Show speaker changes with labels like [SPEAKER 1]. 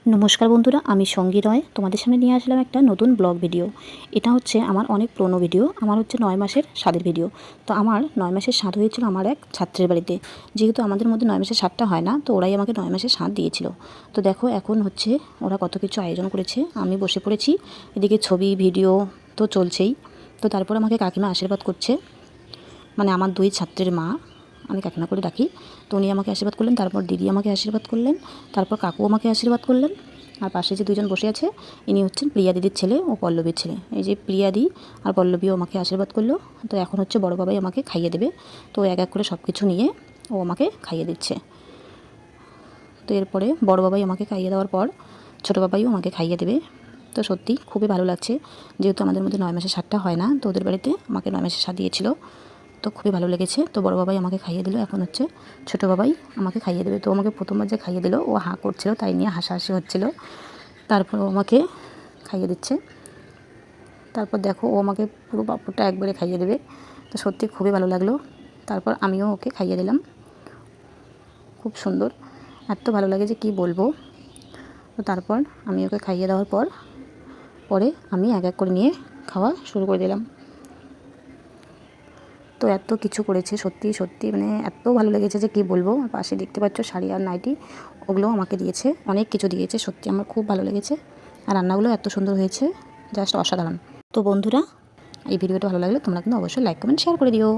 [SPEAKER 1] নমস্কার বন্ধুরা, আমি সঙ্গী রয় তোমাদের সামনে নিয়ে আসলাম একটা নতুন ব্লগ ভিডিও। এটা হচ্ছে আমার অনেক পুরনো ভিডিও। আমার হচ্ছে 9 মাসের স্বাদের ভিডিও। তো আমার 9 মাসের স্বাদ হয়েছিল আমার এক ছাত্রের বাড়িতে। যেহেতু আমাদের মধ্যে 9 মাসের স্বাদটা হয় না, তো ওরাই আমাকে 9 মাসের স্বাদ দিয়েছিল। তো দেখো এখন হচ্ছে ওরা কত কিছু আয়োজন করেছে। আমি বসে পড়েছি, এদিকে ছবি ভিডিও তো চলছেই। তো তারপর আমাকে কাকিমা আশীর্বাদ করছে, মানে আমার দুই ছাত্রের মা, আমি কাকিমা করে ডাকি। তো উনি আমাকে আশীর্বাদ করলেন, তারপর দিদি আমাকে আশীর্বাদ করলেন, তারপর কাকু আমাকে আশীর্বাদ করলেন। আর পাশে যে দুজন বসে আছে, ইনি হচ্ছেন প্রিয়া দিদির ছেলে ও পল্লবীর ছেলে। এই যে প্রিয়া দি আর পল্লবীও আমাকে আশীর্বাদ করলো। তো এখন হচ্ছে বড় বাবাই আমাকে খাইয়ে দেবে। তো এক এক করে সব কিছু নিয়ে ও আমাকে খাইয়ে দিচ্ছে। তো এরপরে বড় বাবাই আমাকে খাইয়ে দেওয়ার পর ছোটো বাবাইও আমাকে খাইয়ে দেবে। তো সত্যি খুবই ভালো লাগছে, যেহেতু আমাদের মধ্যে 9 মাসের স্বাদটা হয় না, তো ওদের বাড়িতে আমাকে 9 মাসের স্বাদ দিয়েছিল। তো খুবই ভালো লেগেছে। তো বড় বাবাই আমাকে খাইয়ে দিল, এখন হচ্ছে ছোটো বাবাই আমাকে খাইয়ে দেবে। তো আমাকে প্রথমবার যে খাইয়ে দিল, ও হাঁ করছিল, তাই নিয়ে হাসাহাসি হচ্ছিল। তারপর ও আমাকে খাইয়ে দিচ্ছে। তারপর দেখো ও আমাকে পুরো পাঁপড়টা একবারে খাইয়ে দেবে। তো সত্যি খুবই ভালো লাগলো। তারপর আমিও ওকে খাইয়ে দিলাম। খুব সুন্দর, এত ভালো লাগে যে কী বলবো। তো তারপর আমি ওকে খাইয়ে দেওয়ার পরে আমি এক এক করে নিয়ে খাওয়া শুরু করে দিলাম। তো এত কিছু করেছে, সত্যি সত্যি মানে এত ভালো লেগেছে যে কী বলবো। পাশে দেখতে পাচ্ছ শাড়ি আর নাইটি, ওগুলোও আমাকে দিয়েছে, অনেক কিছু দিয়েছে। সত্যি আমার খুব ভালো লেগেছে। আর রান্নাগুলো এত সুন্দর হয়েছে, জাস্ট অসাধারণ। তো বন্ধুরা, এই ভিডিওটা ভালো লাগলে তোমরা কিন্তু অবশ্যই লাইক কমেন্ট শেয়ার করে দিও।